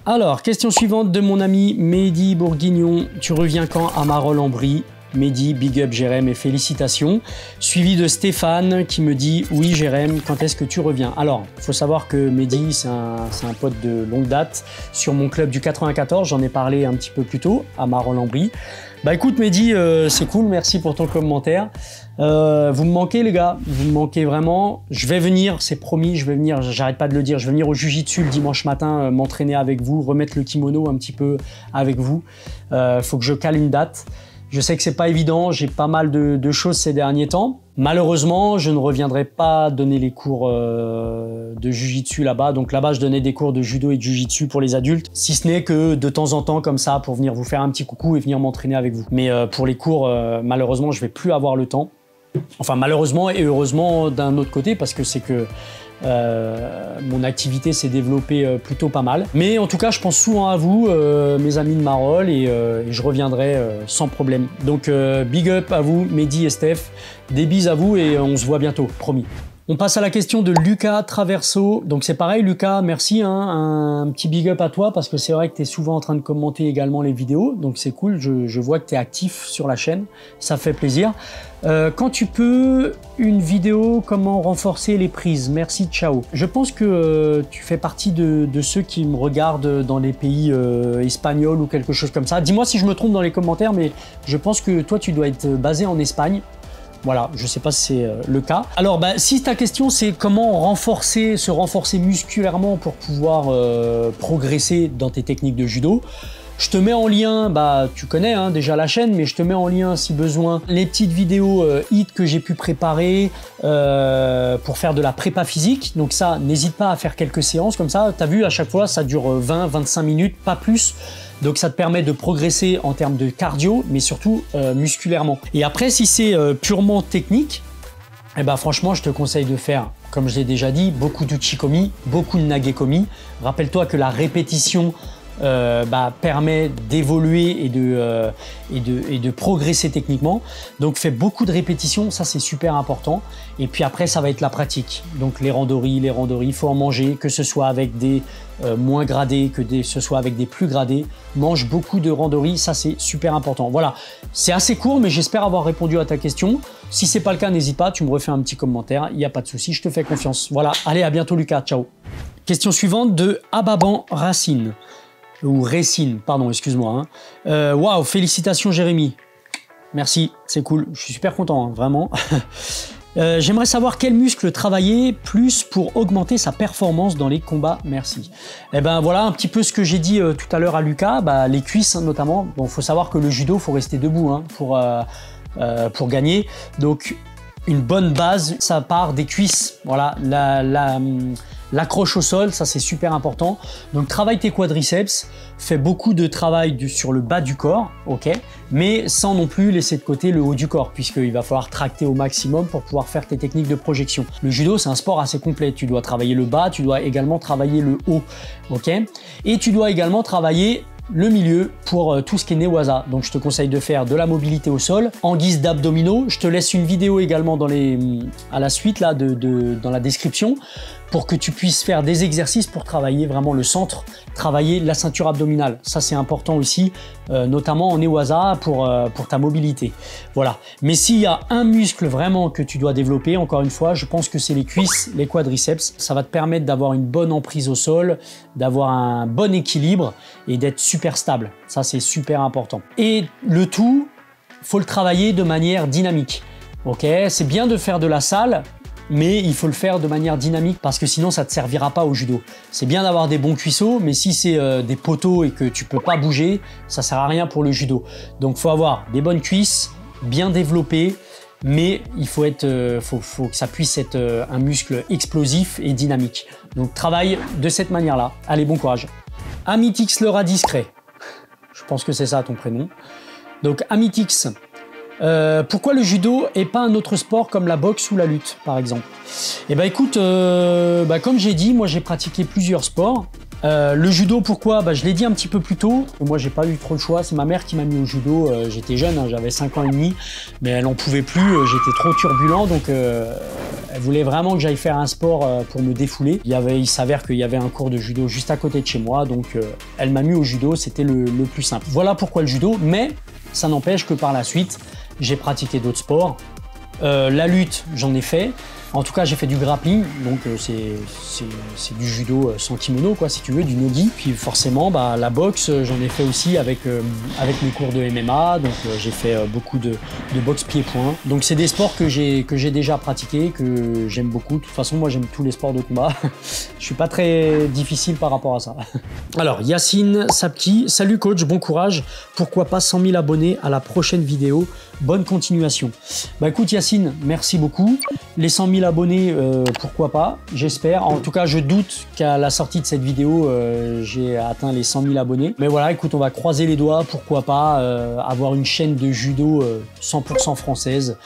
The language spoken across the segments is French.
Alors, question suivante de mon ami Mehdi Bourguignon. Tu reviens quand à Marolles-en-Brie? Mehdi, big up Jérém et félicitations. Suivi de Stéphane qui me dit « Oui Jérém, quand est-ce que tu reviens ?» Alors, il faut savoir que Mehdi, c'est un pote de longue date sur mon club du 94. J'en ai parlé un petit peu plus tôt à Marolles-en-Brie. Bah écoute Mehdi, c'est cool, merci pour ton commentaire. Vous me manquez les gars, vous me manquez vraiment. Je vais venir, c'est promis, je vais venir, j'arrête pas de le dire, je vais venir au Jiu-Jitsu le dimanche matin, m'entraîner avec vous, remettre le kimono un petit peu avec vous. Faut que je cale une date. Je sais que c'est pas évident, j'ai pas mal de choses ces derniers temps. Malheureusement, je ne reviendrai pas donner les cours de Jiu-Jitsu là-bas. Donc là-bas, je donnais des cours de judo et de Jiu-Jitsu pour les adultes. Si ce n'est que de temps en temps comme ça pour venir vous faire un petit coucou et venir m'entraîner avec vous. Mais pour les cours, malheureusement, je vais plus avoir le temps. Enfin, malheureusement et heureusement d'un autre côté parce que c'est que mon activité s'est développée plutôt pas mal. Mais en tout cas, je pense souvent à vous, mes amis de Marolles, et je reviendrai sans problème. Donc, big up à vous, Mehdi et Steph. Des bises à vous et on se voit bientôt, promis. On passe à la question de Lucas Traverso. Donc c'est pareil Lucas, merci, hein, un petit big up à toi parce que c'est vrai que tu es souvent en train de commenter également les vidéos. Donc c'est cool, je vois que tu es actif sur la chaîne, ça fait plaisir. Quand tu peux, une vidéo comment renforcer les prises, merci, ciao. Je pense que tu fais partie de ceux qui me regardent dans les pays espagnols ou quelque chose comme ça. Dis-moi si je me trompe dans les commentaires, mais je pense que toi tu dois être basé en Espagne. Voilà, je ne sais pas si c'est le cas. Alors, si ta question c'est comment se renforcer musculairement pour pouvoir progresser dans tes techniques de judo, je te mets en lien, tu connais hein, déjà la chaîne, mais je te mets en lien si besoin les petites vidéos HIIT que j'ai pu préparer pour faire de la prépa physique. Donc ça, n'hésite pas à faire quelques séances comme ça. Tu as vu, à chaque fois, ça dure 20-25 minutes, pas plus. Donc ça te permet de progresser en termes de cardio, mais surtout musculairement. Et après, si c'est purement technique, eh ben, franchement, je te conseille de faire, comme je l'ai déjà dit, beaucoup d'uchikomi, beaucoup de nagekomi. Rappelle-toi que la répétition permet d'évoluer et de progresser techniquement. Donc fais beaucoup de répétitions, ça c'est super important. Et puis après ça va être la pratique. Donc les randoris, il faut en manger, que ce soit avec des moins gradés, ce soit avec des plus gradés. Mange beaucoup de randoris, ça c'est super important. Voilà, c'est assez court mais j'espère avoir répondu à ta question. Si c'est pas le cas, n'hésite pas, tu me refais un petit commentaire, il n'y a pas de souci, je te fais confiance. Voilà, allez à bientôt Lucas, ciao. Question suivante de Ababan Racine. Ou Récine, pardon, excuse-moi. Hein. Waouh, félicitations Jérémy. Merci, c'est cool, je suis super content, hein, vraiment. J'aimerais savoir quel muscle travailler plus pour augmenter sa performance dans les combats, merci. Et ben voilà un petit peu ce que j'ai dit tout à l'heure à Lucas, les cuisses hein, notamment. Bon, faut savoir que le judo, faut rester debout hein, pour gagner. Donc une bonne base, ça part des cuisses. Voilà, l'accroche au sol, ça c'est super important. Donc travaille tes quadriceps, fais beaucoup de travail sur le bas du corps, ok, mais sans non plus laisser de côté le haut du corps, puisqu'il va falloir tracter au maximum pour pouvoir faire tes techniques de projection. Le judo, c'est un sport assez complet. Tu dois travailler le bas, tu dois également travailler le haut, ok, et tu dois également travailler le milieu pour tout ce qui est newaza. Donc je te conseille de faire de la mobilité au sol en guise d'abdominaux. Je te laisse une vidéo également à la suite là, dans la description pour que tu puisses faire des exercices pour travailler vraiment le centre, travailler la ceinture abdominale. Ça c'est important aussi, notamment en newaza pour ta mobilité. Voilà. Mais s'il y a un muscle vraiment que tu dois développer, encore une fois, je pense que c'est les cuisses, les quadriceps. Ça va te permettre d'avoir une bonne emprise au sol, d'avoir un bon équilibre et d'être super stable. Ça c'est super important. Et le tout, faut le travailler de manière dynamique. Ok, c'est bien de faire de la salle, mais il faut le faire de manière dynamique parce que sinon ça ne te servira pas au judo. C'est bien d'avoir des bons cuisseaux, mais si c'est des poteaux et que tu peux pas bouger, ça sert à rien pour le judo. Donc faut avoir des bonnes cuisses, bien développées, mais il faut que ça puisse être un muscle explosif et dynamique. Donc travaille de cette manière-là. Allez, bon courage. Amitix le rat discret. Je pense que c'est ça ton prénom. Donc Amitix. Pourquoi le judo et pas un autre sport comme la boxe ou la lutte par exemple? Eh ben écoute, comme j'ai dit, moi j'ai pratiqué plusieurs sports. Le judo, pourquoi? Bah, je l'ai dit un petit peu plus tôt. Moi, j'ai pas eu trop le choix. C'est ma mère qui m'a mis au judo. J'étais jeune, hein, j'avais 5 ans et demi, mais elle en pouvait plus. J'étais trop turbulent, donc elle voulait vraiment que j'aille faire un sport pour me défouler. Il s'avère qu'il y avait un cours de judo juste à côté de chez moi, donc elle m'a mis au judo. C'était le plus simple. Voilà pourquoi le judo, mais ça n'empêche que par la suite, j'ai pratiqué d'autres sports. La lutte, j'en ai fait. En tout cas, j'ai fait du grappling, donc c'est du judo sans kimono, quoi, si tu veux, du nogi. Puis forcément, bah, la boxe, j'en ai fait aussi avec mes cours de MMA. Donc j'ai fait beaucoup de boxe pied-point. Donc c'est des sports que j'ai déjà pratiqués, que j'aime beaucoup. De toute façon, moi j'aime tous les sports de combat. Je suis pas très difficile par rapport à ça. Alors, Yacine Sapki, salut coach, bon courage. Pourquoi pas 100 000 abonnés à la prochaine vidéo? Bonne continuation. Bah écoute Yacine, merci beaucoup. Les 100 000 abonnés, pourquoi pas, j'espère. En tout cas, je doute qu'à la sortie de cette vidéo, j'ai atteint les 100 000 abonnés. Mais voilà, écoute, on va croiser les doigts, pourquoi pas avoir une chaîne de judo 100% française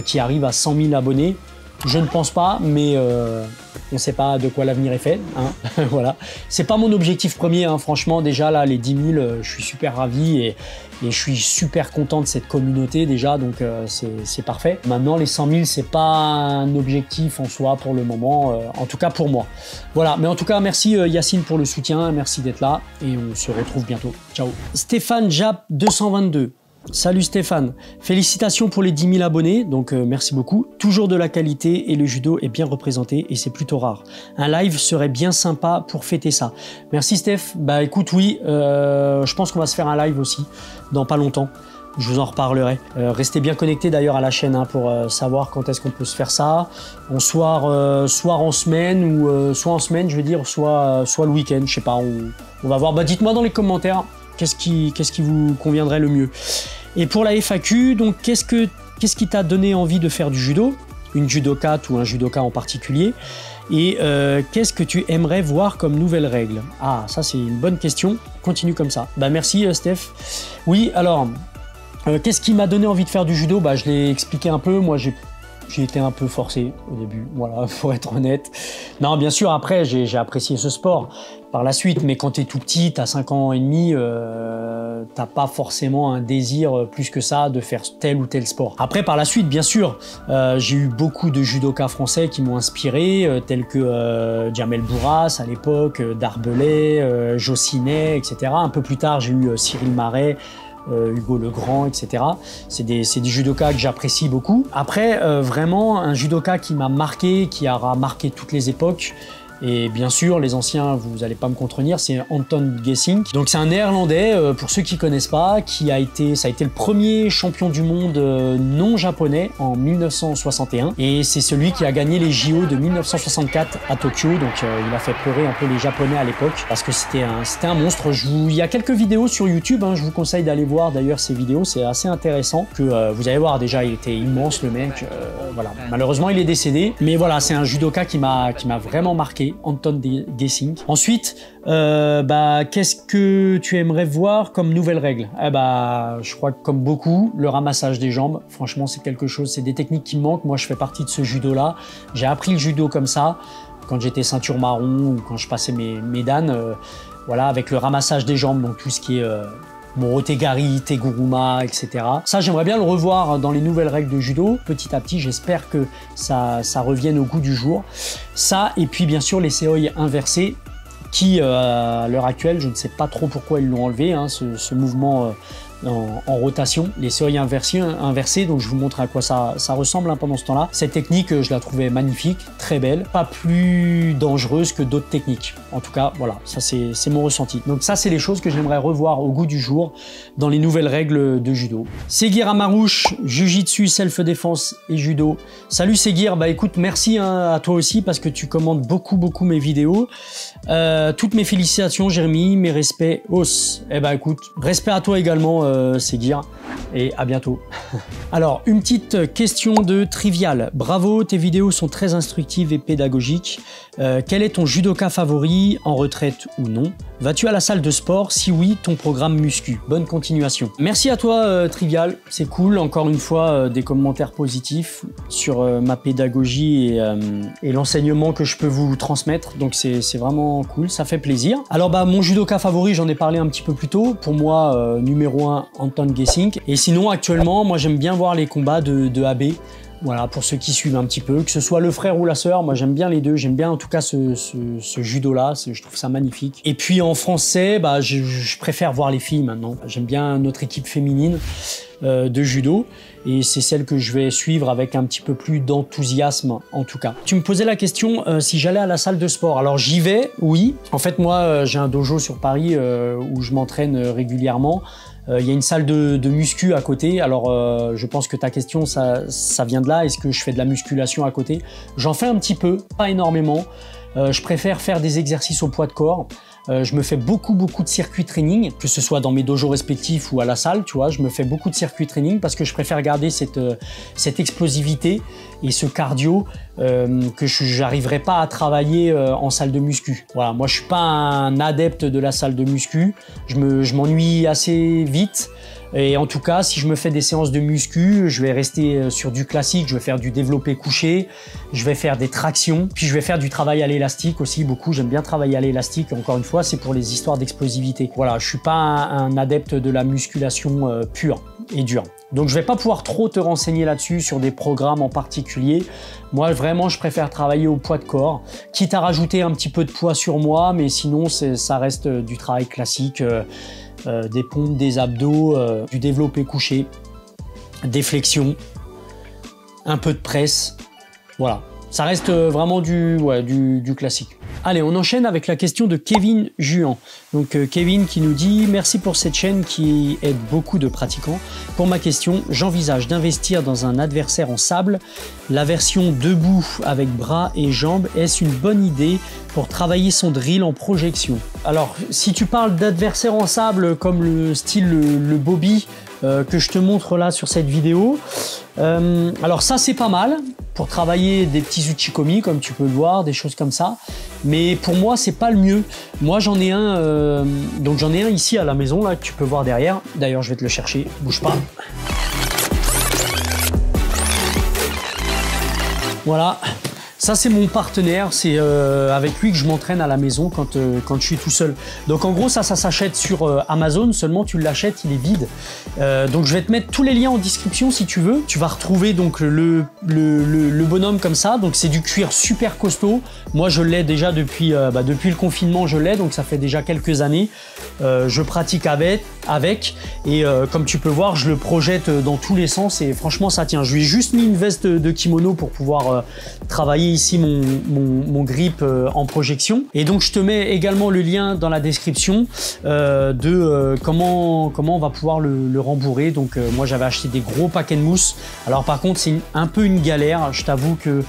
qui arrive à 100 000 abonnés. Je ne pense pas, mais on ne sait pas de quoi l'avenir est fait. Hein. Voilà. C'est pas mon objectif premier, hein. Franchement, déjà là, les 10 000, je suis super ravi et je suis super content de cette communauté déjà, donc c'est parfait. Maintenant, les 100 000, c'est pas un objectif en soi pour le moment, en tout cas pour moi. Voilà, mais en tout cas, merci Yacine pour le soutien, merci d'être là et on se retrouve bientôt. Ciao. Stéphane Jap 222. Salut Stéphane, félicitations pour les 10 000 abonnés, donc merci beaucoup. Toujours de la qualité et le judo est bien représenté et c'est plutôt rare. Un live serait bien sympa pour fêter ça. Merci Steph, bah écoute oui, je pense qu'on va se faire un live aussi dans pas longtemps. Je vous en reparlerai. Restez bien connectés d'ailleurs à la chaîne hein, pour savoir quand est-ce qu'on peut se faire ça. En soir en semaine ou soit en semaine je veux dire, soit le week-end, je sais pas, on va voir. Bah dites-moi dans les commentaires. Qu'est-ce qui vous conviendrait le mieux? Et pour la FAQ, donc qu'est-ce qui t'a donné envie de faire du judo? Une judokate ou un judoka en particulier? Et qu'est-ce que tu aimerais voir comme nouvelle règle? Ah, ça c'est une bonne question. Continue comme ça. Bah merci Steph. Oui, alors, qu'est-ce qui m'a donné envie de faire du judo? Bah je l'ai expliqué un peu. Moi j'ai été un peu forcé au début, voilà, pour être honnête. Non, bien sûr, après, j'ai apprécié ce sport par la suite, mais quand t'es tout petit, t'as 5 ans et demi, t'as pas forcément un désir plus que ça de faire tel ou tel sport. Après, par la suite, bien sûr, j'ai eu beaucoup de judokas français qui m'ont inspiré, tels que Jamel Bourras à l'époque, Darbelay, Jossinet, etc. Un peu plus tard, j'ai eu Cyril Marais, Hugo Legrand, etc. C'est des judokas que j'apprécie beaucoup. Après, vraiment, un judoka qui m'a marqué, qui aura marqué toutes les époques, et bien sûr, les anciens, vous n'allez pas me contredire, c'est Anton Gesink. Donc c'est un néerlandais, pour ceux qui ne connaissent pas, ça a été le premier champion du monde non japonais en 1961. Et c'est celui qui a gagné les JO de 1964 à Tokyo. Donc il a fait pleurer un peu les Japonais à l'époque, parce que c'était un monstre. Il y a quelques vidéos sur YouTube, hein, je vous conseille d'aller voir d'ailleurs ces vidéos, c'est assez intéressant. Vous allez voir, déjà il était immense le mec, voilà. Malheureusement il est décédé, mais voilà, c'est un judoka qui m'a vraiment marqué. Anton Gesink. Ensuite, qu'est-ce que tu aimerais voir comme nouvelle règle? Je crois que comme beaucoup, le ramassage des jambes, franchement c'est quelque chose, c'est des techniques qui me manquent. Moi je fais partie de ce judo-là. J'ai appris le judo comme ça, quand j'étais ceinture marron ou quand je passais mes dan, voilà, avec le ramassage des jambes, donc tout ce qui est Otegari, Teguruma, etc. Ça, j'aimerais bien le revoir dans les nouvelles règles de judo. Petit à petit, j'espère que ça revienne au goût du jour. Ça, et puis bien sûr les seoi inversés, qui à l'heure actuelle, je ne sais pas trop pourquoi ils l'ont enlevé, hein, ce mouvement en rotation, les seoi inversés, donc je vous montre à quoi ça ressemble hein, pendant ce temps-là. Cette technique, je la trouvais magnifique, très belle, pas plus dangereuse que d'autres techniques. En tout cas, voilà, ça c'est mon ressenti. Donc ça, c'est les choses que j'aimerais revoir au goût du jour dans les nouvelles règles de judo. Seguir Amarouche, Jiu-Jitsu, Self-Défense et Judo. Salut Seguir, bah écoute, merci hein, à toi aussi parce que tu commandes beaucoup mes vidéos. Toutes mes félicitations Jérémy, mes respects os. Eh bah écoute, respect à toi également c'est dire et à bientôt. Alors, une petite question de trivial. Bravo, tes vidéos sont très instructives et pédagogiques. Quel est ton judoka favori, en retraite ou non? Vas-tu à la salle de sport? Si oui, ton programme muscu. Bonne continuation. Merci à toi, Trivial. C'est cool. Encore une fois, des commentaires positifs sur ma pédagogie et l'enseignement que je peux vous transmettre. Donc, c'est vraiment cool. Ça fait plaisir. Alors, mon judoka favori, j'en ai parlé un petit peu plus tôt. Pour moi, numéro 1, Anton Gesink. Et sinon, actuellement, moi, j'aime bien voir les combats de Abe. Voilà, pour ceux qui suivent un petit peu, que ce soit le frère ou la sœur, moi j'aime bien les deux, j'aime bien en tout cas ce judo-là, je trouve ça magnifique. Et puis en français, je préfère voir les filles maintenant. J'aime bien notre équipe féminine de judo, et c'est celle que je vais suivre avec un petit peu plus d'enthousiasme en tout cas. Tu me posais la question si j'allais à la salle de sport. Alors j'y vais, oui. En fait moi j'ai un dojo sur Paris où je m'entraîne régulièrement. Il y a une salle de muscu à côté. Alors, je pense que ta question, ça vient de là. Est-ce que je fais de la musculation à côté? J'en fais un petit peu, pas énormément. Je préfère faire des exercices au poids de corps. Je me fais beaucoup de circuits training, que ce soit dans mes dojos respectifs ou à la salle, tu vois. Je me fais beaucoup de circuits training parce que je préfère garder cette explosivité et ce cardio que j'arriverai pas à travailler en salle de muscu. Voilà, moi je suis pas un adepte de la salle de muscu. Je m'ennuie assez vite. Et en tout cas, si je me fais des séances de muscu, je vais rester sur du classique, je vais faire du développé couché, je vais faire des tractions, puis je vais faire du travail à l'élastique aussi, beaucoup. J'aime bien travailler à l'élastique, encore une fois, c'est pour les histoires d'explosivité. Voilà, je suis pas un adepte de la musculation pure et dure. Donc je vais pas pouvoir trop te renseigner là-dessus sur des programmes en particulier. Moi vraiment je préfère travailler au poids de corps, quitte à rajouter un petit peu de poids sur moi, mais sinon ça reste du travail classique, des pompes, des abdos, du développé couché, des flexions, un peu de presse, voilà. Ça reste vraiment du classique. Allez, on enchaîne avec la question de Kevin Juan. Donc Kevin qui nous dit « Merci pour cette chaîne qui aide beaucoup de pratiquants. Pour ma question, j'envisage d'investir dans un adversaire en sable. La version debout avec bras et jambes, est-ce une bonne idée pour travailler son drill en projection ?» Alors, si tu parles d'adversaire en sable comme le style le Bobby que je te montre là sur cette vidéo, alors ça c'est pas mal pour travailler des petits uchikomi comme tu peux le voir, des choses comme ça, mais pour moi c'est pas le mieux. Moi j'en ai un, donc j'en ai un ici à la maison là que tu peux voir derrière. D'ailleurs je vais te le chercher, bouge pas. Voilà. Ça c'est mon partenaire, c'est avec lui que je m'entraîne à la maison quand je suis tout seul. Donc en gros ça s'achète sur Amazon, seulement tu l'achètes, il est vide. Donc je vais te mettre tous les liens en description si tu veux. Tu vas retrouver donc le bonhomme comme ça, donc c'est du cuir super costaud. Moi je l'ai déjà depuis le confinement, je l'ai, donc ça fait déjà quelques années. Je pratique avec et comme tu peux voir je le projette dans tous les sens et franchement ça tient. Je lui ai juste mis une veste de kimono pour pouvoir travailler ici mon grip en projection, et donc je te mets également le lien dans la description de comment on va pouvoir le rembourrer. Donc moi j'avais acheté des gros paquets de mousse, alors par contre c'est un peu une galère, je t'avoue que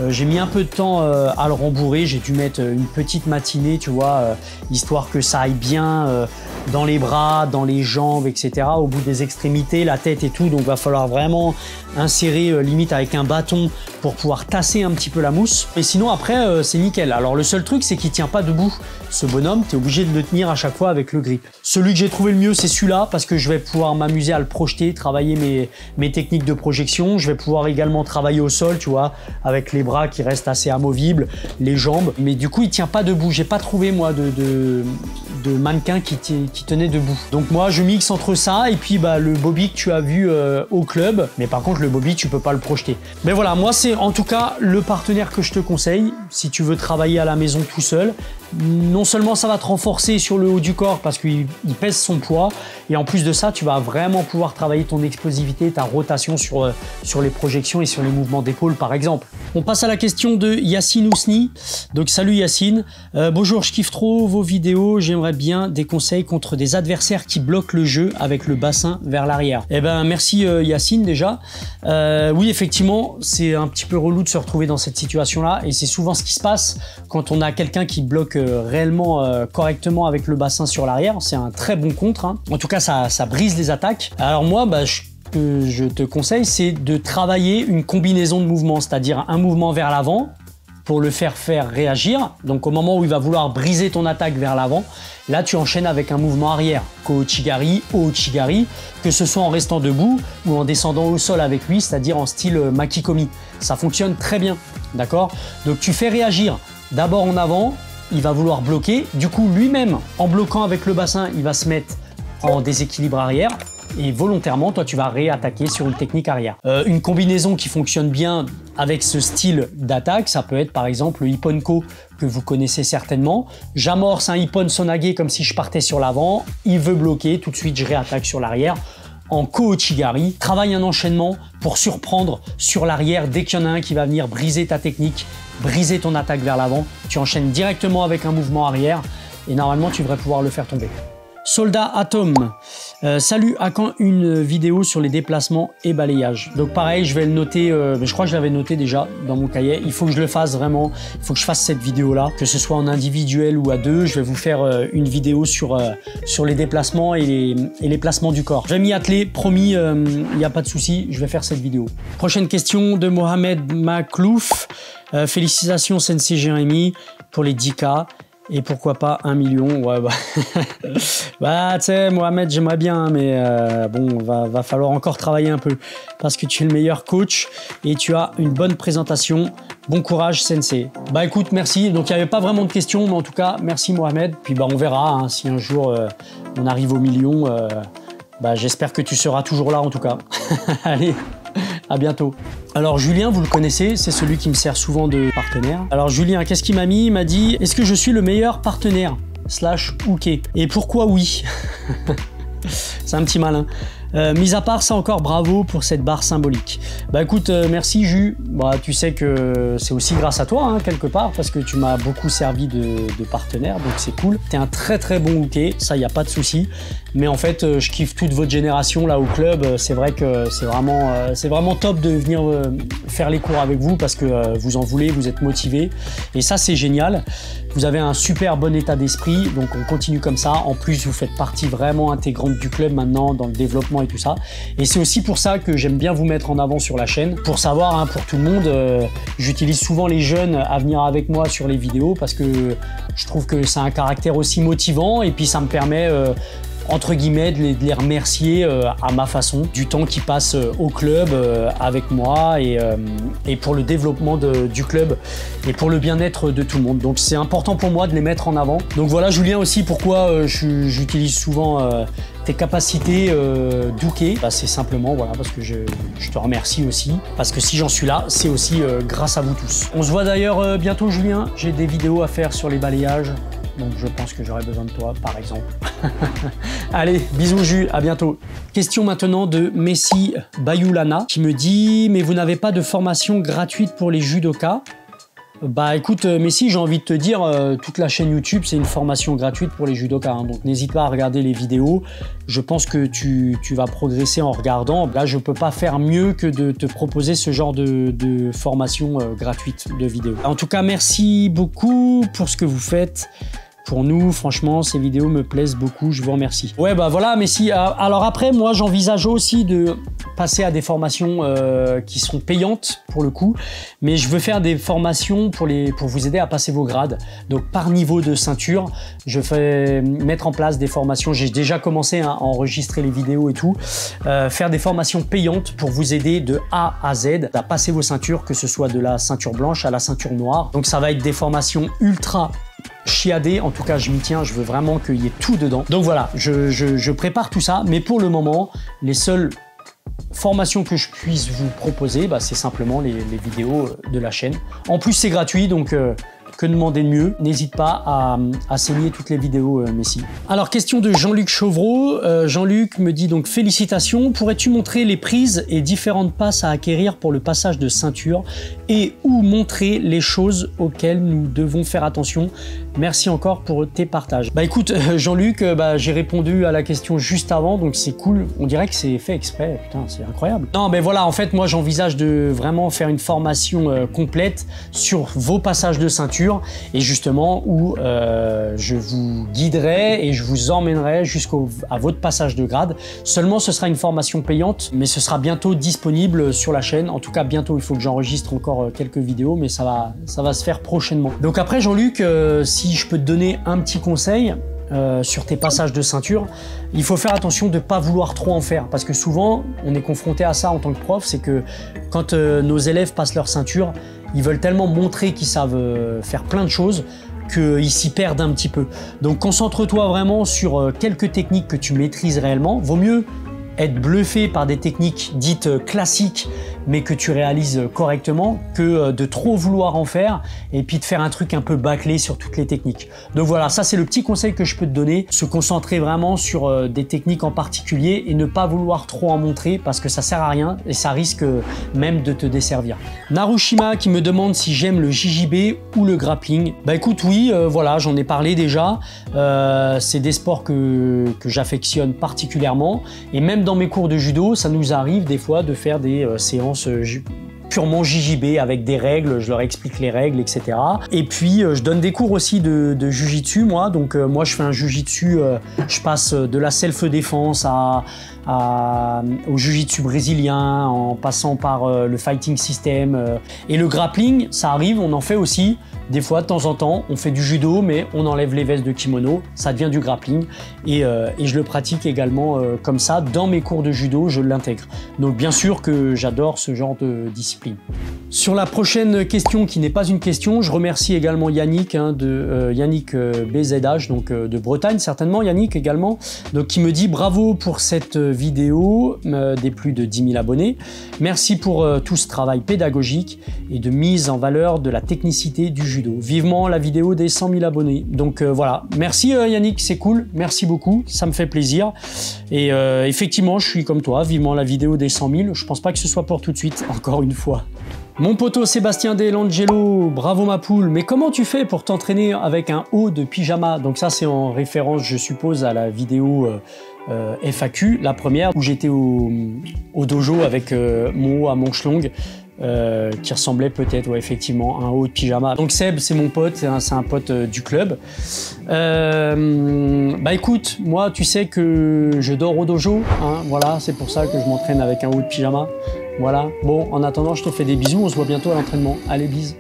j'ai mis un peu de temps à le rembourrer, j'ai dû mettre une petite matinée, tu vois, histoire que ça aille bien dans les bras, dans les jambes, etc. Au bout des extrémités, la tête et tout, donc va falloir vraiment insérer limite avec un bâton pour pouvoir tasser un petit peu la mousse. Et sinon après c'est nickel. Alors le seul truc c'est qu'il tient pas debout. Ce bonhomme, tu es obligé de le tenir à chaque fois avec le grip. Celui que j'ai trouvé le mieux c'est celui-là parce que je vais pouvoir m'amuser à le projeter, travailler mes techniques de projection. Je vais pouvoir également travailler au sol, tu vois, avec les bras qui restent assez amovibles, les jambes. Mais du coup il tient pas debout. J'ai pas trouvé moi de mannequin qui tenait debout. Donc moi je mixe entre ça et puis le Bobby que tu as vu au club. Mais par contre le Bobby tu peux pas le projeter. Mais voilà, moi c'est en tout cas le partenaire que je te conseille si tu veux travailler à la maison tout seul. Non seulement ça va te renforcer sur le haut du corps parce qu'il pèse son poids, et en plus de ça tu vas vraiment pouvoir travailler ton explosivité, ta rotation sur les projections et sur les mouvements d'épaule par exemple. On passe à la question de Yacine Ousni. Donc salut Yacine, bonjour, je kiffe trop vos vidéos, j'aimerais bien des conseils contre des adversaires qui bloquent le jeu avec le bassin vers l'arrière. Eh ben merci Yacine déjà. Oui effectivement c'est un petit peu relou de se retrouver dans cette situation là, et c'est souvent ce qui se passe quand on a quelqu'un qui bloque réellement correctement avec le bassin sur l'arrière. C'est un très bon contre, hein. En tout cas, ça brise les attaques. Alors moi, que je te conseille, c'est de travailler une combinaison de mouvements, c'est-à-dire un mouvement vers l'avant pour le faire réagir. Donc au moment où il va vouloir briser ton attaque vers l'avant, là tu enchaînes avec un mouvement arrière, Kouchigari, Ouchigari, que ce soit en restant debout ou en descendant au sol avec lui, c'est-à-dire en style Makikomi. Ça fonctionne très bien, d'accord? Donc tu fais réagir d'abord en avant, il va vouloir bloquer, du coup lui-même en bloquant avec le bassin, il va se mettre en déséquilibre arrière. Et volontairement, toi, tu vas réattaquer sur une technique arrière. Une combinaison qui fonctionne bien avec ce style d'attaque, ça peut être par exemple le Ipponko que vous connaissez certainement. J'amorce un Ippon Sonage comme si je partais sur l'avant, il veut bloquer, tout de suite je réattaque sur l'arrière. En Kouchigari, travaille un enchaînement pour surprendre sur l'arrière dès qu'il y en a un qui va venir briser ta technique, briser ton attaque vers l'avant. Tu enchaînes directement avec un mouvement arrière et normalement tu devrais pouvoir le faire tomber. Soldat Atom, salut, à quand une vidéo sur les déplacements et balayages? Donc pareil, je vais le noter, je crois que je l'avais noté déjà dans mon cahier, il faut que je le fasse vraiment, il faut que je fasse cette vidéo là, que ce soit en individuel ou à deux, je vais vous faire une vidéo sur les déplacements et les placements du corps. Je vais m'y atteler, promis, il n'y a pas de souci, je vais faire cette vidéo. Prochaine question de Mohamed Maklouf, félicitations Sensei Jérémy pour les 10K. Et pourquoi pas 1 million, ouais, bah tu sais Mohamed, j'aimerais bien, mais bon, va falloir encore travailler un peu parce que tu es le meilleur coach et tu as une bonne présentation. Bon courage Sensei. Bah écoute, merci. Donc il n'y avait pas vraiment de questions, mais en tout cas, merci Mohamed. Puis bah on verra, hein, si un jour on arrive au million, bah j'espère que tu seras toujours là en tout cas. Allez, à bientôt. Alors Julien, vous le connaissez, c'est celui qui me sert souvent de partenaire. Alors Julien, qu'est-ce qu'il m'a mis? Il m'a dit, est-ce que je suis le meilleur partenaire / hooké? Et pourquoi oui? C'est un petit malin. Mis à part ça encore, bravo pour cette barre symbolique. Bah écoute, merci Jus. Bah, tu sais que c'est aussi grâce à toi, hein, quelque part, parce que tu m'as beaucoup servi de partenaire, donc c'est cool. T'es un très bon hooké, ça y a pas de souci. Mais en fait, je kiffe toute votre génération là au club. C'est vrai que c'est vraiment top de venir faire les cours avec vous parce que vous en voulez, vous êtes motivés. Et ça, c'est génial. Vous avez un super bon état d'esprit, donc on continue comme ça. En plus, vous faites partie vraiment intégrante du club maintenant dans le développement et tout ça. Et c'est aussi pour ça que j'aime bien vous mettre en avant sur la chaîne. Pour savoir, hein, pour tout le monde, j'utilise souvent les jeunes à venir avec moi sur les vidéos parce que je trouve que c'est un caractère aussi motivant et puis ça me permet entre guillemets de les remercier à ma façon du temps qu'ils passent au club avec moi et pour le développement du club et pour le bien-être de tout le monde. Donc c'est important pour moi de les mettre en avant. Donc voilà Julien aussi pourquoi j'utilise souvent tes capacités d'hooké. Bah, c'est simplement voilà, parce que je te remercie aussi parce que si j'en suis là c'est aussi grâce à vous tous. On se voit d'ailleurs bientôt Julien, j'ai des vidéos à faire sur les balayages. Donc je pense que j'aurai besoin de toi, par exemple. Allez, bisous Jus, à bientôt. Question maintenant de Messi Bayoulana qui me dit « Mais vous n'avez pas de formation gratuite pour les judokas ?» Bah écoute Messi, j'ai envie de te dire, toute la chaîne YouTube c'est une formation gratuite pour les judokas, hein, donc n'hésite pas à regarder les vidéos. Je pense que tu vas progresser en regardant. Là je peux pas faire mieux que de te proposer ce genre de formation gratuite de vidéos. En tout cas merci beaucoup pour ce que vous faites. Pour nous, franchement, ces vidéos me plaisent beaucoup, je vous remercie. Ouais, bah voilà, Messi. Alors après, moi, j'envisage aussi de passer à des formations qui sont payantes, pour le coup. Mais je veux faire des formations pour vous aider à passer vos grades. Donc, par niveau de ceinture, je vais mettre en place des formations. J'ai déjà commencé à enregistrer les vidéos et tout. Faire des formations payantes pour vous aider de A à Z à passer vos ceintures, que ce soit de la ceinture blanche à la ceinture noire. Donc, ça va être des formations ultra chiadé, en tout cas je m'y tiens, je veux vraiment qu'il y ait tout dedans. Donc voilà, je prépare tout ça, mais pour le moment, les seules formations que je puisse vous proposer, bah, c'est simplement les vidéos de la chaîne. En plus c'est gratuit, donc que demander de mieux? N'hésite pas à saigner toutes les vidéos Messi. Alors question de Jean-Luc Chevreau. Jean-Luc me dit donc félicitations, pourrais-tu montrer les prises et différentes passes à acquérir pour le passage de ceinture et ou montrer les choses auxquelles nous devons faire attention? Merci encore pour tes partages. Bah écoute, Jean-Luc, j'ai répondu à la question juste avant, donc c'est cool. On dirait que c'est fait exprès, putain, c'est incroyable. Non, mais voilà, en fait, moi, j'envisage de vraiment faire une formation complète sur vos passages de ceinture et justement où je vous guiderai et je vous emmènerai jusqu'à votre passage de grade. Seulement, ce sera une formation payante, mais ce sera bientôt disponible sur la chaîne. En tout cas, bientôt, il faut que j'enregistre encore quelques vidéos, mais ça va se faire prochainement. Donc après, Jean-Luc, si je peux te donner un petit conseil sur tes passages de ceinture, il faut faire attention de ne pas vouloir trop en faire, parce que souvent, on est confronté à ça en tant que prof, c'est que quand nos élèves passent leur ceinture, ils veulent tellement montrer qu'ils savent faire plein de choses qu'ils s'y perdent un petit peu. Donc concentre-toi vraiment sur quelques techniques que tu maîtrises réellement. Vaut mieux être bluffé par des techniques dites classiques mais que tu réalises correctement que de trop vouloir en faire et puis de faire un truc un peu bâclé sur toutes les techniques. Donc voilà, ça c'est le petit conseil que je peux te donner, se concentrer vraiment sur des techniques en particulier et ne pas vouloir trop en montrer parce que ça sert à rien et ça risque même de te desservir. Narushima qui me demande si j'aime le JJB ou le grappling. Bah écoute, oui, voilà, j'en ai parlé déjà, c'est des sports que j'affectionne particulièrement et même dans mes cours de judo, ça nous arrive des fois de faire des séances purement JJB avec des règles, je leur explique les règles, etc. Et puis je donne des cours aussi de Jiu-Jitsu, moi. Donc moi je fais un Jiu-Jitsu, je passe de la self-défense au Jiu-Jitsu brésilien, en passant par le fighting system. Et le grappling, ça arrive, on en fait aussi. Des fois, de temps en temps, on fait du judo, mais on enlève les vestes de kimono, ça devient du grappling. Et je le pratique également comme ça. Dans mes cours de judo, je l'intègre. Donc bien sûr que j'adore ce genre de discipline. Sur la prochaine question, qui n'est pas une question, je remercie également Yannick, Yannick BZH, donc de Bretagne certainement, Yannick également, donc, qui me dit bravo pour cette vidéo des plus de 10 000 abonnés. Merci pour tout ce travail pédagogique et de mise en valeur de la technicité du judo. Vivement la vidéo des 100 000 abonnés. Donc voilà, merci Yannick, c'est cool, merci beaucoup, ça me fait plaisir. Et effectivement, je suis comme toi, vivement la vidéo des 100 000. Je pense pas que ce soit pour tout de suite, encore une fois. Mon poteau Sébastien Delangelo, bravo ma poule, mais comment tu fais pour t'entraîner avec un haut de pyjama? Donc ça c'est en référence, je suppose, à la vidéo FAQ, la première, où j'étais au dojo avec mon haut à manches longues. Qui ressemblait peut-être, ouais, effectivement, à un haut de pyjama. Donc Seb, c'est mon pote, c'est un pote du club. Bah écoute, moi, tu sais que je dors au dojo, hein, voilà, c'est pour ça que je m'entraîne avec un haut de pyjama. Voilà, bon, en attendant, je te fais des bisous, on se voit bientôt à l'entraînement. Allez, bisous.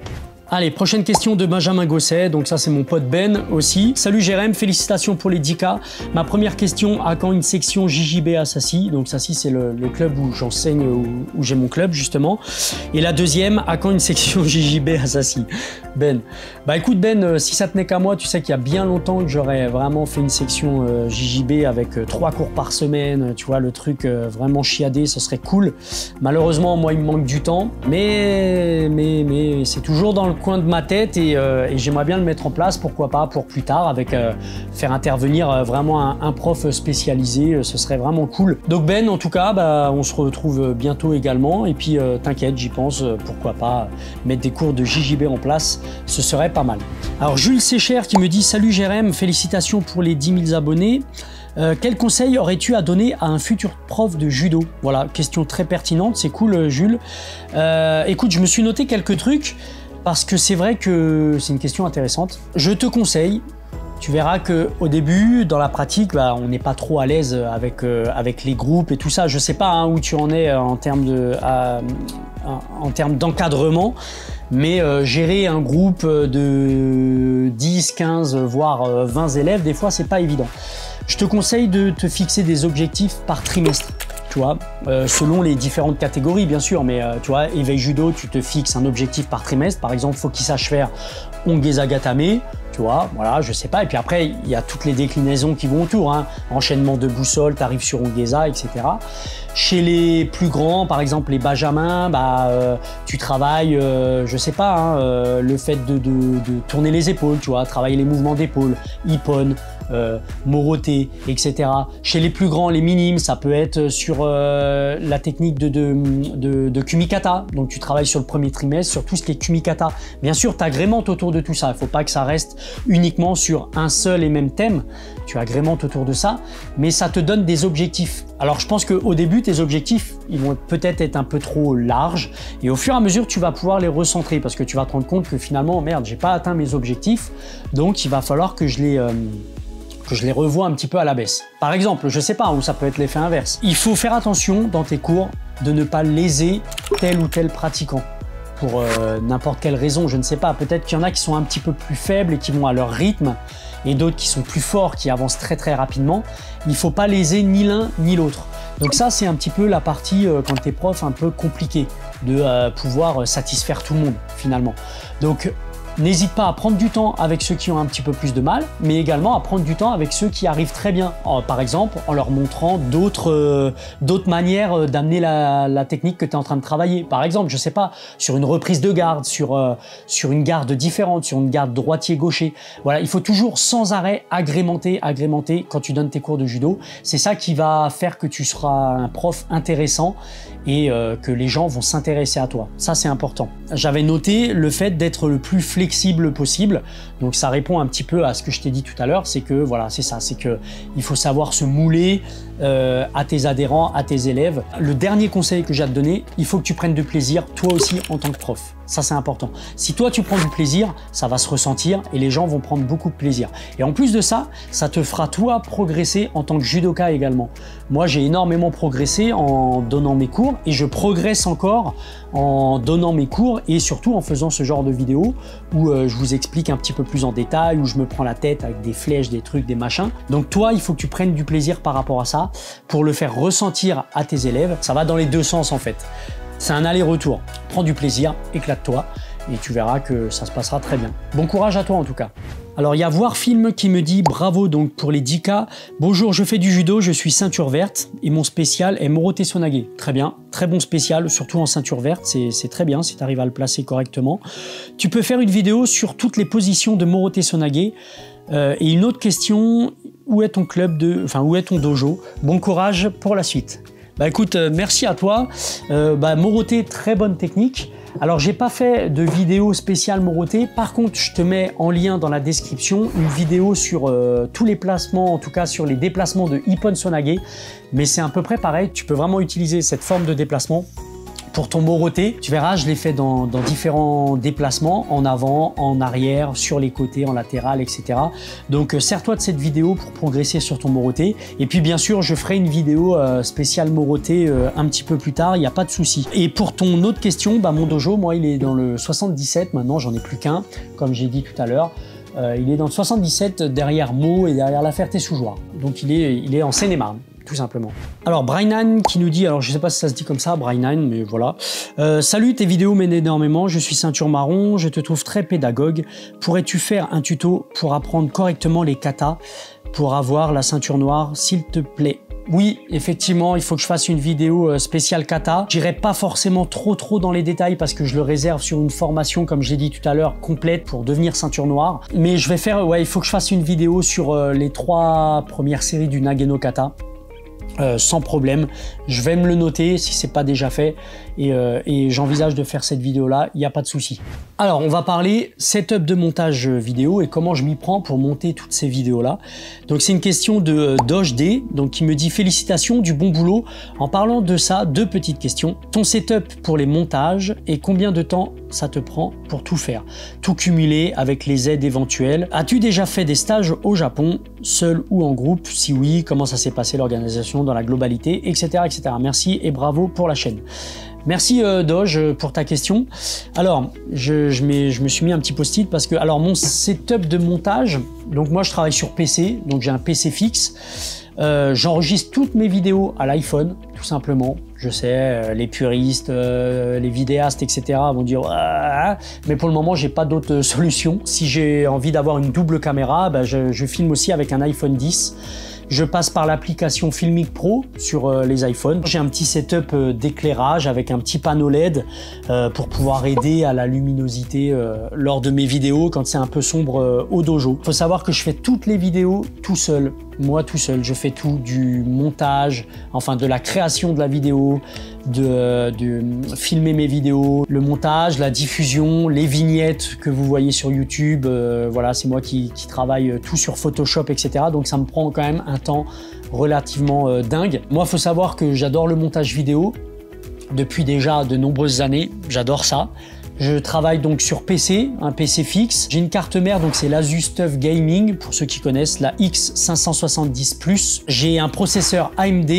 Allez, prochaine question de Benjamin Gosset, donc ça c'est mon pote Ben aussi. Salut Jérém, félicitations pour les 10K. Ma première question, à quand une section JJB à Sassy? Donc Sassy c'est le club où j'enseigne, où j'ai mon club justement. Et la deuxième, à quand une section JJB à Sassy? Ben, bah écoute Ben, si ça tenait qu'à moi, tu sais qu'il y a bien longtemps que j'aurais vraiment fait une section JJB avec 3 cours par semaine, tu vois, le truc vraiment chiadé, ce serait cool. Malheureusement, moi il me manque du temps, mais c'est toujours dans le coin de ma tête et j'aimerais bien le mettre en place, pourquoi pas pour plus tard, avec faire intervenir vraiment un prof spécialisé, ce serait vraiment cool. Donc Ben, en tout cas, bah, on se retrouve bientôt également et puis t'inquiète, j'y pense, pourquoi pas mettre des cours de JJB en place, ce serait pas mal. Alors Jules Sécher qui me dit salut Jérém, félicitations pour les 10 000 abonnés. Quel conseil aurais-tu à donner à un futur prof de judo? Voilà, question très pertinente, c'est cool Jules. Écoute, je me suis noté quelques trucs parce que c'est vrai que c'est une question intéressante. Je te conseille, tu verras qu'au début, dans la pratique, bah, on n'est pas trop à l'aise avec les groupes et tout ça. Je sais pas hein, où tu en es en termes d'encadrement, mais gérer un groupe de 10, 15, voire 20 élèves, des fois, c'est pas évident. Je te conseille de te fixer des objectifs par trimestre. Tu vois, selon les différentes catégories bien sûr, mais tu vois, éveil judo, tu te fixes un objectif par trimestre. Par exemple, faut qu'il sache faire Ongeza Gatame, tu vois, voilà, je sais pas. Et puis après, il y a toutes les déclinaisons qui vont autour, hein. Enchaînement de boussole, tu arrives sur Ongeza, etc. Chez les plus grands, par exemple les benjamins, bah, tu travailles, je sais pas, hein, le fait de tourner les épaules, tu vois, travailler les mouvements d'épaule, Ippon, Moroté, etc. Chez les plus grands, les minimes, ça peut être sur la technique de Kumikata. Donc tu travailles sur le premier trimestre, sur tout ce qui est Kumikata. Bien sûr, tu agrémentes autour de tout ça. Il ne faut pas que ça reste uniquement sur un seul et même thème. Tu agrémentes autour de ça, mais ça te donne des objectifs. Alors je pense qu'au début, tes objectifs, ils vont peut-être être un peu trop larges, et au fur et à mesure, tu vas pouvoir les recentrer, parce que tu vas te rendre compte que finalement, merde, j'ai pas atteint mes objectifs, donc il va falloir que je les revoie un petit peu à la baisse. Par exemple, je sais pas, ou ça peut être l'effet inverse. Il faut faire attention dans tes cours de ne pas léser tel ou tel pratiquant. Pour n'importe quelle raison, je ne sais pas. Peut-être qu'il y en a qui sont un petit peu plus faibles et qui vont à leur rythme, et d'autres qui sont plus forts, qui avancent très très rapidement. Il ne faut pas léser ni l'un ni l'autre. Donc ça, c'est un petit peu la partie, quand tu es prof, un peu compliquée de pouvoir satisfaire tout le monde finalement. Donc n'hésite pas à prendre du temps avec ceux qui ont un petit peu plus de mal, mais également à prendre du temps avec ceux qui arrivent très bien. Par exemple, en leur montrant d'autres manières d'amener la technique que tu es en train de travailler. Par exemple, je sais pas, sur une reprise de garde, sur une garde différente, sur une garde droitier-gaucher. Voilà, il faut toujours sans arrêt agrémenter quand tu donnes tes cours de judo. C'est ça qui va faire que tu seras un prof intéressant et que les gens vont s'intéresser à toi. Ça, c'est important. J'avais noté le fait d'être le plus flexible possible. Donc ça répond un petit peu à ce que je t'ai dit tout à l'heure, c'est que voilà, c'est ça, c'est que il faut savoir se mouler à tes adhérents, à tes élèves. Le dernier conseil que j'ai à te donner, il faut que tu prennes du plaisir toi aussi en tant que prof. Ça, c'est important. Si toi tu prends du plaisir, ça va se ressentir et les gens vont prendre beaucoup de plaisir. Et en plus de ça, ça te fera toi progresser en tant que judoka également. Moi, j'ai énormément progressé en donnant mes cours et je progresse encore en donnant mes cours et surtout en faisant ce genre de vidéos où je vous explique un petit peu plus en détail, où je me prends la tête avec des flèches, des trucs, des machins. Donc toi, il faut que tu prennes du plaisir par rapport à ça pour le faire ressentir à tes élèves. Ça va dans les deux sens en fait. C'est un aller-retour. Prends du plaisir, éclate-toi et tu verras que ça se passera très bien. Bon courage à toi en tout cas. Alors il y a Voir Film qui me dit bravo donc pour les 10K. Bonjour, je fais du judo, je suis ceinture verte et mon spécial est Morote Sonage. Très bien, très bon spécial, surtout en ceinture verte, c'est très bien si tu arrives à le placer correctement. Tu peux faire une vidéo sur toutes les positions de Morote Sonage. Et une autre question, où est ton où est ton dojo? Bon courage pour la suite. Bah écoute, merci à toi. Morote, très bonne technique. Alors, j'ai pas fait de vidéo spéciale Morote. Par contre, je te mets en lien dans la description une vidéo sur tous les placements, en tout cas sur les déplacements de Ippon Sonage. Mais c'est à peu près pareil. Tu peux vraiment utiliser cette forme de déplacement pour ton Morote. Tu verras, je l'ai fait dans différents déplacements, en avant, en arrière, sur les côtés, en latéral, etc. Donc sers-toi de cette vidéo pour progresser sur ton Morote. Et puis bien sûr, je ferai une vidéo spéciale Morote un petit peu plus tard, il n'y a pas de souci. Et pour ton autre question, mon dojo, moi il est dans le 77, maintenant j'en ai plus qu'un, comme j'ai dit tout à l'heure. Il est dans le 77 derrière Meaux et derrière La Ferté-sous-Jouarre. Donc il est en Seine-et-Marne. Tout simplement. Alors Brainan qui nous dit, alors je sais pas si ça se dit comme ça, Brainan, mais voilà. Salut, tes vidéos m'aident énormément, je suis ceinture marron, je te trouve très pédagogue. Pourrais-tu faire un tuto pour apprendre correctement les katas pour avoir la ceinture noire, s'il te plaît? Oui, effectivement, il faut que je fasse une vidéo spéciale kata. J'irai pas forcément trop dans les détails parce que je le réserve sur une formation, comme j'ai dit tout à l'heure, complète pour devenir ceinture noire. Mais je vais faire, il faut que je fasse une vidéo sur les 3 premières séries du Nage no Kata. Sans problème, je vais me le noter si c'est pas déjà fait et j'envisage de faire cette vidéo là, il n'y a pas de souci. Alors on va parler setup de montage vidéo et comment je m'y prends pour monter toutes ces vidéos là. Donc c'est une question de Doge D, donc qui me dit félicitations, du bon boulot. En parlant de ça, 2 petites questions. Ton setup pour les montages et combien de temps ça te prend pour tout faire, tout cumuler avec les aides éventuelles. As-tu déjà fait des stages au Japon, seul ou en groupe? Si oui, comment ça s'est passé l'organisation dans la globalité, etc., etc. Merci et bravo pour la chaîne. Merci Doge pour ta question. Alors, je me suis mis un petit post-it parce que, alors mon setup de montage, donc moi je travaille sur PC, donc j'ai un PC fixe. J'enregistre toutes mes vidéos à l'iPhone, tout simplement. Je sais, les puristes, les vidéastes, etc. vont dire ah, mais pour le moment, j'ai pas d'autre solution. Si j'ai envie d'avoir une double caméra, je filme aussi avec un iPhone 10 Je passe par l'application Filmic Pro sur les iPhones. J'ai un petit setup d'éclairage avec un petit panneau LED pour pouvoir aider à la luminosité lors de mes vidéos quand c'est un peu sombre au dojo. Il faut savoir que je fais toutes les vidéos tout seul. Moi tout seul, je fais tout, du montage, enfin de la création de la vidéo, de filmer mes vidéos, le montage, la diffusion, les vignettes que vous voyez sur YouTube, voilà, c'est moi qui travaille tout sur Photoshop, etc. Donc ça me prend quand même un temps relativement dingue. Moi, il faut savoir que j'adore le montage vidéo depuis déjà de nombreuses années, j'adore ça. Je travaille donc sur PC, un PC fixe. J'ai une carte mère, donc c'est l'Asus TUF Gaming, pour ceux qui connaissent, la X570+. J'ai un processeur AMD,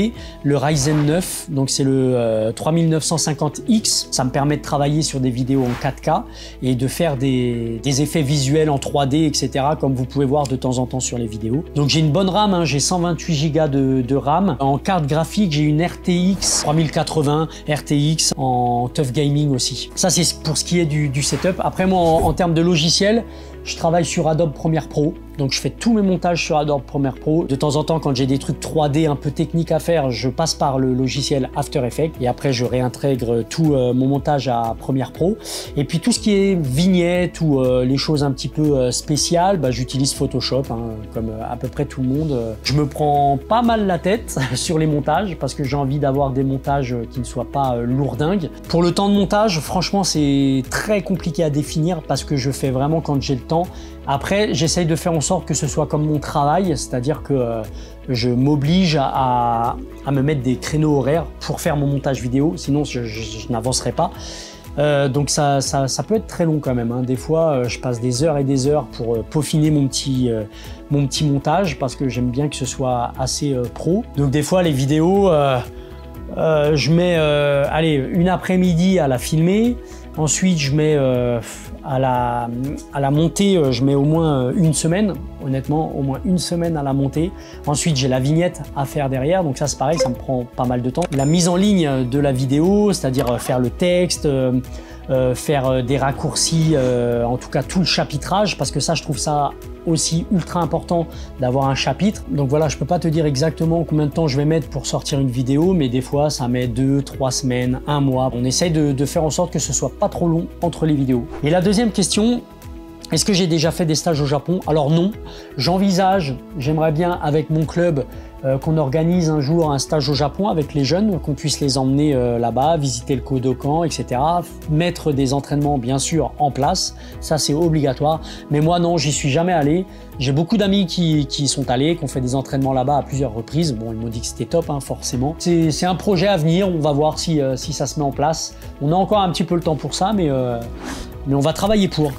le Ryzen 9, donc c'est le 3950X. Ça me permet de travailler sur des vidéos en 4K et de faire des effets visuels en 3D, etc., comme vous pouvez voir de temps en temps sur les vidéos. Donc j'ai une bonne RAM, hein, j'ai 128 Go de RAM. En carte graphique, j'ai une RTX 3080 RTX en TUF Gaming aussi. Ça, c'est pour ce qui est du setup. Après, moi, en termes de logiciel, je travaille sur Adobe Premiere Pro. Donc, je fais tous mes montages sur Adobe Premiere Pro. De temps en temps, quand j'ai des trucs 3D un peu techniques à faire, je passe par le logiciel After Effects. Et après, je réintègre tout mon montage à Premiere Pro. Et puis, tout ce qui est vignettes ou les choses un petit peu spéciales, bah, j'utilise Photoshop, hein, comme à peu près tout le monde. Je me prends pas mal la tête sur les montages parce que j'ai envie d'avoir des montages qui ne soient pas lourdingues. Pour le temps de montage, franchement, c'est très compliqué à définir parce que je fais vraiment quand j'ai le temps. Après, j'essaye de faire en sorte que ce soit comme mon travail, c'est-à-dire que je m'oblige à me mettre des créneaux horaires pour faire mon montage vidéo, sinon je n'avancerai pas. Donc ça peut être très long quand même, hein. Des fois, je passe des heures et des heures pour peaufiner mon petit montage parce que j'aime bien que ce soit assez pro. Donc des fois, les vidéos, je mets allez, une après-midi à la filmer. Ensuite, je mets à la montée, je mets au moins une semaine, honnêtement, au moins une semaine à la montée. Ensuite, j'ai la vignette à faire derrière, donc ça c'est pareil, ça me prend pas mal de temps. La mise en ligne de la vidéo, c'est-à-dire faire le texte, faire des raccourcis, en tout cas tout le chapitrage, parce que ça, je trouve ça aussi ultra important d'avoir un chapitre. Donc voilà, je peux pas te dire exactement combien de temps je vais mettre pour sortir une vidéo, mais des fois ça met 2-3 semaines, un mois. On essaye de faire en sorte que ce soit pas trop long entre les vidéos. Et la deuxième question, est-ce que j'ai déjà fait des stages au Japon? Alors non, j'envisage, j'aimerais bien avec mon club qu'on organise un jour un stage au Japon avec les jeunes, qu'on puisse les emmener là-bas, visiter le Kodokan, etc. Mettre des entraînements bien sûr en place, ça c'est obligatoire. Mais moi non, j'y suis jamais allé. J'ai beaucoup d'amis qui sont allés, qui ont fait des entraînements là-bas à plusieurs reprises. Bon, ils m'ont dit que c'était top, hein, forcément. C'est un projet à venir, on va voir si ça se met en place. On a encore un petit peu le temps pour ça, mais on va travailler pour.